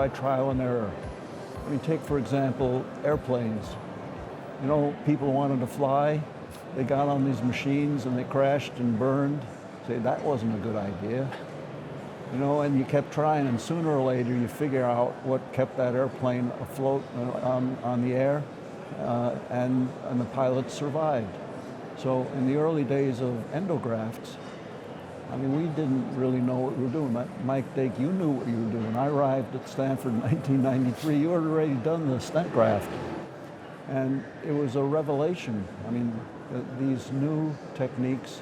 by trial and error. I mean, take, for example, airplanes. You know, people wanted to fly. They got on these machines and they crashed and burned. Say, that wasn't a good idea. You know, and you kept trying, and sooner or later you figure out what kept that airplane afloat on the air, and the pilots survived. So in the early days of endografts, I mean, we didn't really know what we were doing. Mike Dake, you knew what you were doing. I arrived at Stanford in 1993. You had already done the stent graft. And it was a revelation. I mean, these new techniques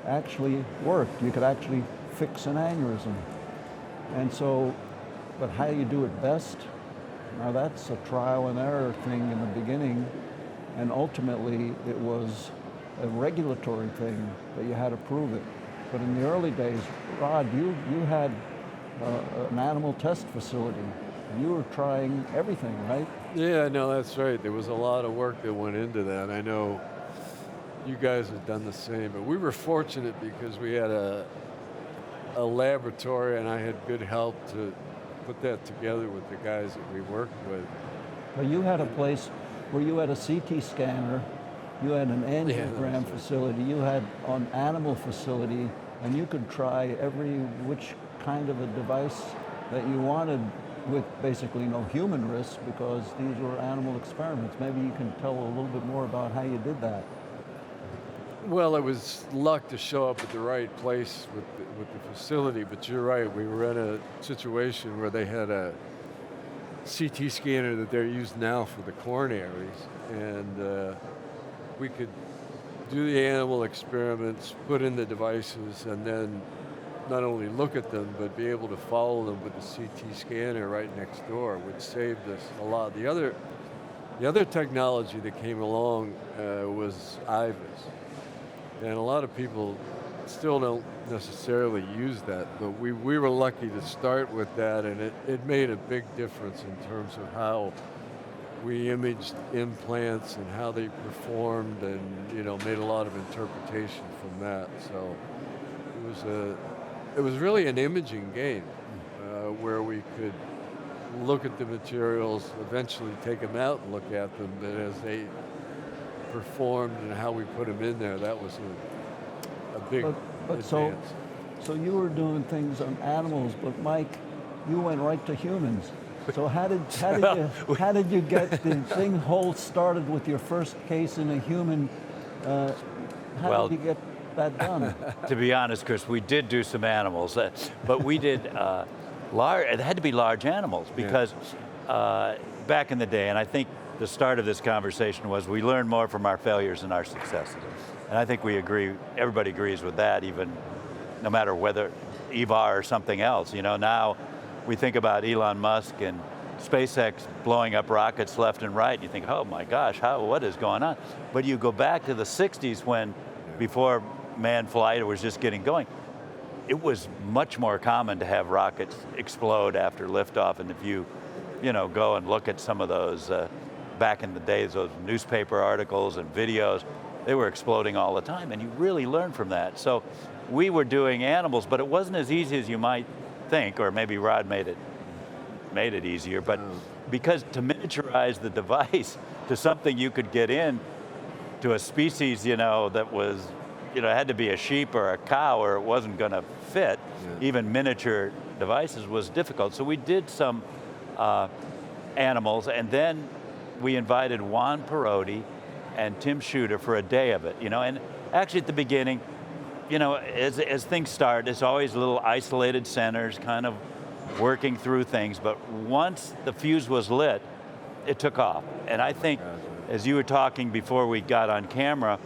actually worked. You could actually fix an aneurysm. And so, but how you do it best? Now that's a trial and error thing in the beginning. And ultimately, it was a regulatory thing that you had to prove it. But in the early days, Rod, you had an animal test facility. You were trying everything, right? Yeah, no, that's right. There was a lot of work that went into that. I know you guys have done the same, but we were fortunate because we had a laboratory and I had good help to put that together with the guys that we worked with. Well, you had a place where you had a CT scanner, you had an angiogram facility, you had an animal facility, and you could try every which kind of a device that you wanted with basically no human risk because these were animal experiments. Maybe you can tell a little bit more about how you did that. Well, it was luck to show up at the right place with the facility, but you're right, we were in a situation where they had a CT scanner that they're used now for the coronaries, and we could do the animal experiments, put in the devices, and then not only look at them, but be able to follow them with the CT scanner right next door, which saved us a lot. The other technology that came along was EVARs. And a lot of people still don't necessarily use that, but we were lucky to start with that, and it made a big difference in terms of how we imaged implants and how they performed, and made a lot of interpretation from that. So it was really an imaging game where we could look at the materials, eventually take them out and look at them, but as they performed and how we put them in there, that was a big advance. So you were doing things on animals, but Mike, you went right to humans. So how did you get the thing whole started with your first case in a human? How did you get that done? To be honest, Chris, we did do some animals, but we did it had to be large animals because back in the day, and I think the start of this conversation was we learned more from our failures than our successes. And I think we agree, everybody agrees with that, even no matter whether EVAR or something else. Now we think about Elon Musk and SpaceX blowing up rockets left and right. You think, oh my gosh, what is going on? But you go back to the 60s when, before manned flight was just getting going, it was much more common to have rockets explode after liftoff. And if you go and look at some of those, back in the days, those newspaper articles and videos, they were exploding all the time, and you really learn from that. So we were doing animals, but it wasn't as easy as you might think, or maybe Rod made it easier, but because to miniaturize the device to something you could get in to a species, that was, had to be a sheep or a cow or it wasn't gonna fit, even miniature devices was difficult. So we did some animals, and then we invited Juan Perotti and Tim Shooter for a day of it, and actually at the beginning, as things start, it's always little isolated centers kind of working through things, but once the fuse was lit, it took off. And I think, as you were talking before we got on camera,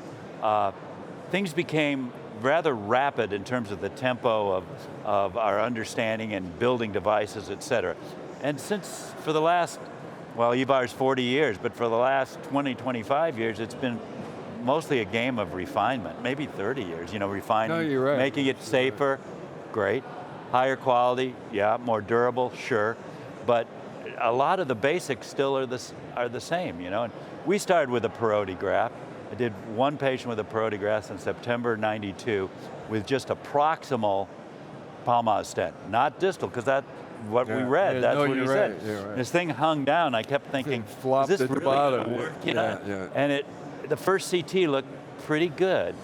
things became rather rapid in terms of the tempo of our understanding and building devices, et cetera. And since for the last, EVAR's 40 years, but for the last 20, 25 years, it's been mostly a game of refinement, maybe 30 years, refining, no, you're right. Making it safer, great. Higher quality, more durable, sure. But a lot of the basics still are the same, And we started with a Perotti graft. I did one patient with a Perotti graft in September '92 with just a proximal palmaz stent, not distal, because what we read. Yeah, That's no, what he you're said. right, you're right. This thing hung down. I kept thinking, flopped is this at the really bottom. gonna work? You Yeah, know? yeah. And the first CT looked pretty good,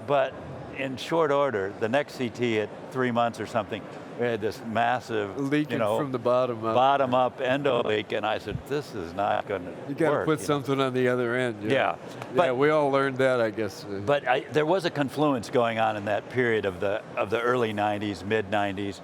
but in short order, the next CT at 3 months or something, we had this massive, Leaking from the bottom up. bottom up endo leak, and I said, this is not going to work. You got to put something on the other end. Yeah. Yeah, we all learned that, I guess. But there was a confluence going on in that period of the early 90s, mid 90s,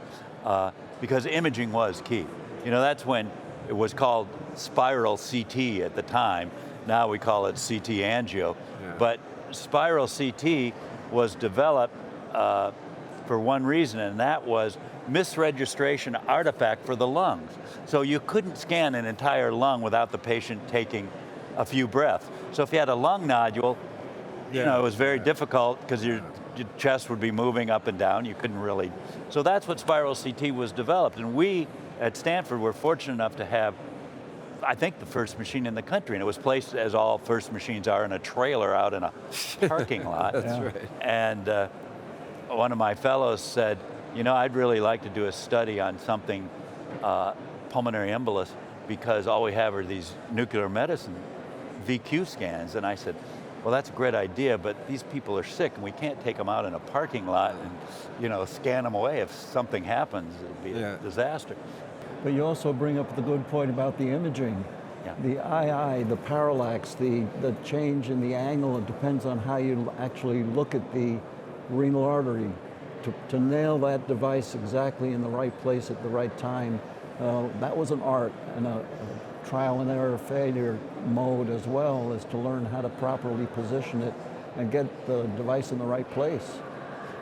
because imaging was key. You know, that's when it was called spiral CT at the time. Now we call it CT angio. Yeah. But spiral CT was developed for one reason, and that was misregistration artifact for the lungs. So you couldn't scan an entire lung without the patient taking a few breaths. So if you had a lung nodule, you know, it was very difficult because your chest would be moving up and down. You couldn't really. So that's what spiral CT was developed. And we at Stanford were fortunate enough to have, I think, the first machine in the country. And it was placed, as all first machines are, in a trailer out in a parking lot. That's right. And one of my fellows said, you know, I'd really like to do a study on something pulmonary embolus, because all we have are these nuclear medicine VQ scans. And I said, well, that's a great idea, but these people are sick and we can't take them out in a parking lot and, you know, scan them away. If something happens, it'll be a disaster. But you also bring up the good point about the imaging. Yeah. The II, the parallax, the change in the angle, it depends on how you actually look at the renal artery. To nail that device exactly in the right place at the right time, that was an art and a trial and error failure mode as well, as to learn how to properly position it and get the device in the right place.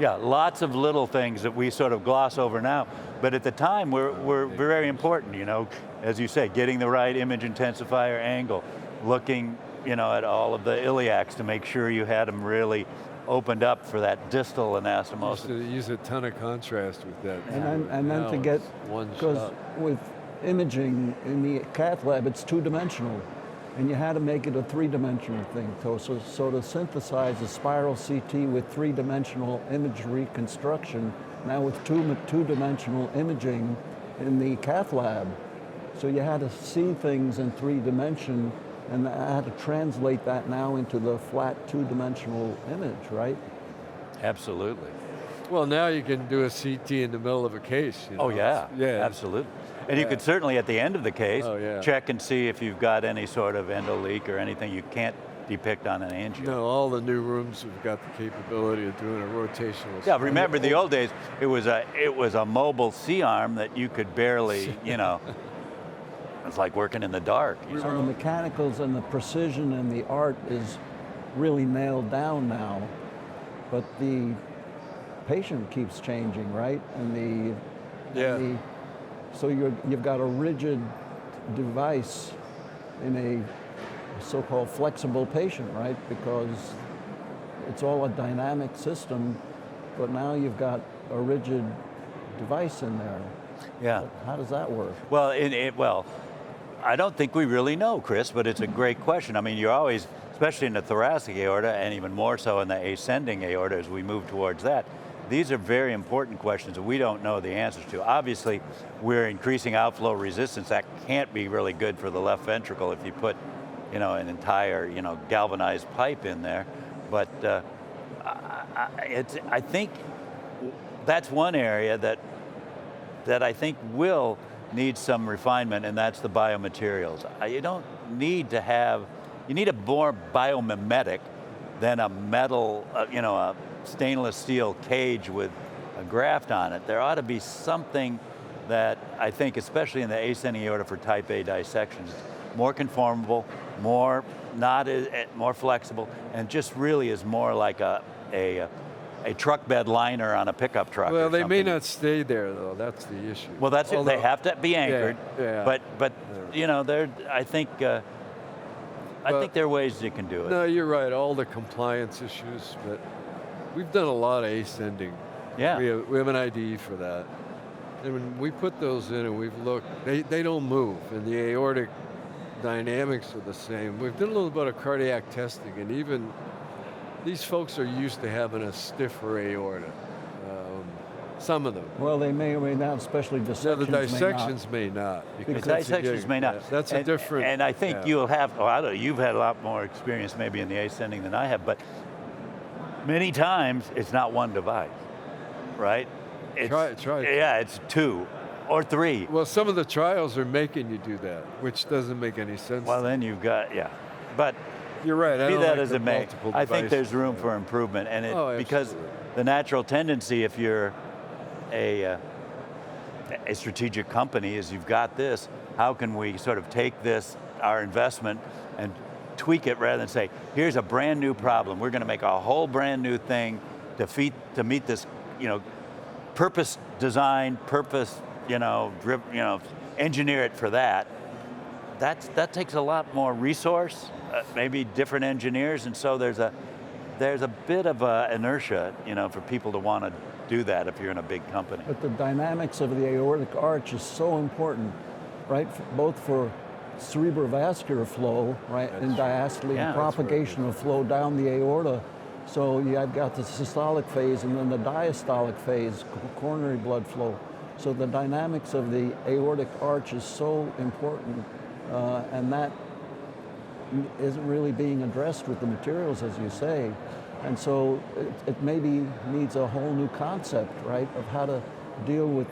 Yeah, lots of little things that we sort of gloss over now, but at the time were very important, you know, as you say, getting the right image intensifier angle, looking, you know, at all of the iliacs to make sure you had them really opened up for that distal anastomosis. Use a ton of contrast with that. And then to get, one because shot. with imaging in the cath lab, it's two-dimensional, and you had to make it a three-dimensional thing. So to synthesize a spiral CT with three-dimensional image reconstruction, now with two-dimensional imaging in the cath lab, so you had to see things in 3D, and I had to translate that now into the flat two-dimensional image, right? Absolutely. Well, now you can do a CT in the middle of a case. You know? Oh yeah, yeah, absolutely. And you could certainly, at the end of the case, check and see if you've got any sort of endo leak or anything you can't depict on an angio. No, all the new rooms have got the capability of doing a rotational. Yeah, remember the old days, it was a mobile C-arm that you could barely, you know, it's like working in the dark. So the mechanicals and the precision and the art is really nailed down now, but the patient keeps changing, right? So you've got a rigid device in a so-called flexible patient, right? Because it's all a dynamic system, but now you've got a rigid device in there. Yeah. How does that work? Well, well, I don't think we really know, Chris, but it's a great question. I mean, you're always, especially in the thoracic aorta, and even more so in the ascending aorta as we move towards that, these are very important questions that we don't know the answers to. Obviously, we're increasing outflow resistance. That can't be really good for the left ventricle if you put, you know, an entire, you know, galvanized pipe in there. But I think that's one area that I think will need some refinement, and that's the biomaterials. You don't need to have, you need a more biomimetic than a metal, you know, a stainless steel cage with a graft on it. There ought to be something that I think, especially in the ascending aorta for type A dissections, more conformable, more flexible, and just really is more like a truck bed liner on a pickup truck. Well, they may something. not stay there though. That's the issue. Well, that's it. They have to be anchored. Yeah. But you know, I think there are ways you can do it. No, you're right. All the compliance issues, but we've done a lot of ascending. Yeah. We have an IDE for that. And when we put those in and we've looked, they don't move, and the aortic dynamics are the same. We've done a little bit of cardiac testing, and even these folks are used to having a stiffer aorta. Some of them. Well, they may or may not, especially No, dissections. the dissections may not. The because that's a dissections gig. may not. Yeah, that's a different. And I think yeah. you'll have, oh, I don't know, you've had a lot more experience maybe in the ascending than I have, but many times it's not one device, right? It's, Try it. Yeah, it's 2 or 3. Well, some of the trials are making you do that, which doesn't make any sense. Well, then you've got, yeah. But you're right. I be don't that like as the it may, multiple I think there's devices. room for improvement, and because absolutely. the natural tendency, if you're a strategic company, is you've got this. How can we sort of take this, our investment, and tweak it rather than say, here's a brand new problem. We're going to make a whole brand new thing to meet this, purpose design, purpose, engineer it for that. That takes a lot more resource, maybe different engineers, and so there's a bit of inertia, for people to want to do that if you're in a big company. But the dynamics of the aortic arch is so important, right? Both for cerebrovascular flow, right, and diastole, Yeah, and propagation of flow down the aorta. So I've got the systolic phase and then the diastolic phase, coronary blood flow. So the dynamics of the aortic arch is so important, and that isn't really being addressed with the materials, as you say. And so it maybe needs a whole new concept, right, of how to deal with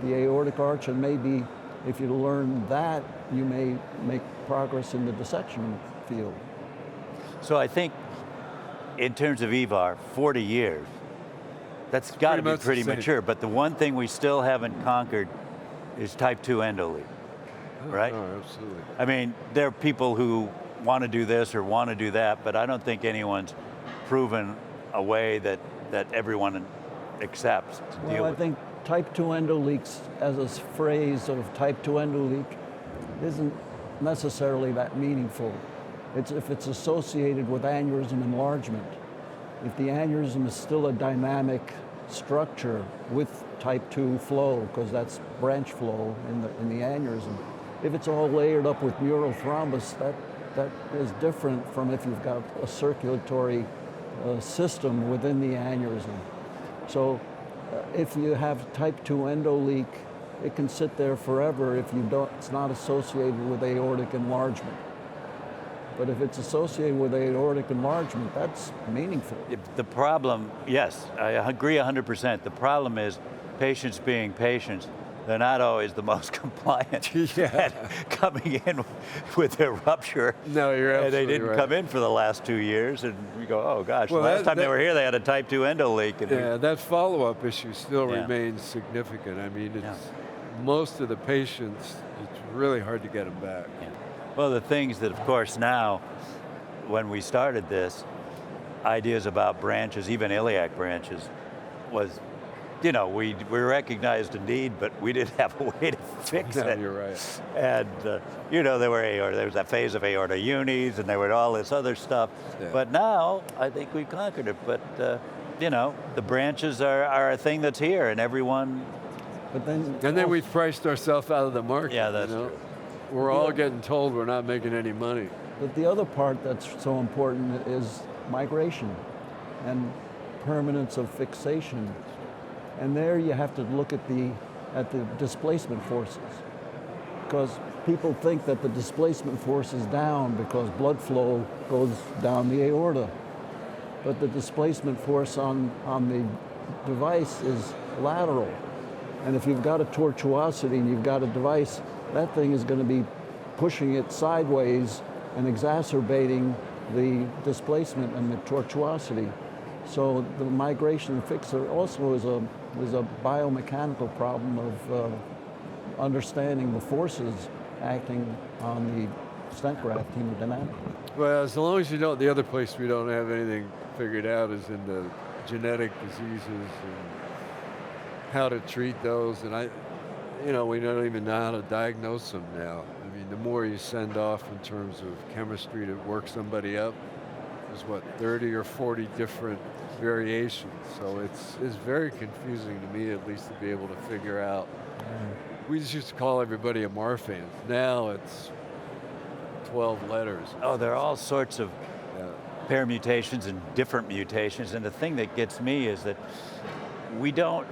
the aortic arch, and maybe if you learn that, you may make progress in the dissection field. So I think in terms of EVAR, 40 years, that's got to be pretty mature, but the one thing we still haven't conquered is type 2 endoleak, right? Oh, absolutely. I mean, there are people who want to do this or want to do that, but I don't think anyone's proven a way that everyone accepts to deal Well, I with. think type 2 endoleaks, as a phrase of type 2 endoleak, isn't necessarily that meaningful. If it's associated with aneurysm enlargement. If the aneurysm is still a dynamic structure with type 2 flow, because that's branch flow in the aneurysm. If it's all layered up with mural thrombus, that is different from if you've got a circulatory system within the aneurysm. So if you have type 2 endoleak, it can sit there forever if it's not associated with aortic enlargement. But if it's associated with aortic enlargement, that's meaningful. The problem, yes, I agree 100%. The problem is patients being patients. They're not always the most compliant at coming in with their rupture. No, you're absolutely And they didn't right. come in for the last 2 years, and we go, oh gosh, Well, the last time they were here, they had a type 2 endoleak. And Yeah, that follow-up issue still Yeah. remains significant. I mean, most of the patients, it's really hard to get them back. Well, the things that, of course, now, when we started this, ideas about branches, even iliac branches, was, we recognized a need, but we didn't have a way to fix No, it. you're right. And, there was that phase of aorta unis, and there was all this other stuff. Yeah. But now, I think we've conquered it. But, the branches are a thing that's here, and everyone... But then, And then we've priced ourselves out of the market. Yeah, that's you know? true. We're all getting told we're not making any money. But the other part that's so important is migration and permanence of fixation. And there you have to look at the displacement forces, because people think that the displacement force is down because blood flow goes down the aorta. But the displacement force on the device is lateral. And if you've got a tortuosity and you've got a device, that thing is going to be pushing it sideways and exacerbating the displacement and the tortuosity. So the migration fixer also is a biomechanical problem of understanding the forces acting on the stent graft hemodynamic. Well, as long as you don't, the other place we don't have anything figured out is in the genetic diseases and how to treat those. And we don't even know how to diagnose them now. I mean, the more you send off in terms of chemistry to work somebody up, there's 30 or 40 different variations. So it's very confusing to me, at least, to be able to figure out. We just used to call everybody a Marfan. Now it's 12 letters. Oh, there are all sorts of permutations and different mutations. And the thing that gets me is that we don't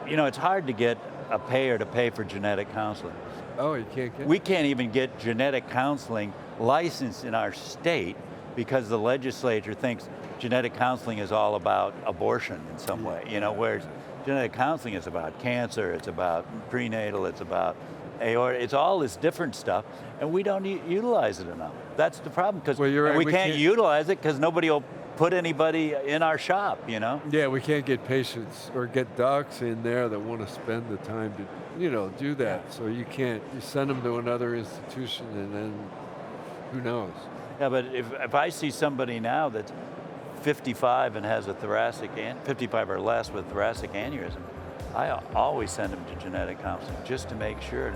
you know, it's hard to get a payer to pay for genetic counseling. Oh, you can't get. We can't even get genetic counseling licensed in our state because the legislature thinks genetic counseling is all about abortion in some way, you know, whereas genetic counseling is about cancer, it's about prenatal, it's about aorta, it's all this different stuff, and we don't utilize it enough. That's the problem, because Well, you're right, we we can't can't- utilize it because nobody will put anybody in our shop, you know? Yeah, we can't get patients or get docs in there that want to spend the time to, you know, do that. So you can't, you send them to another institution and then who knows? Yeah, but if I see somebody now that's 55 and has a 55 or less with thoracic aneurysm, I always send them to genetic counseling just to make sure.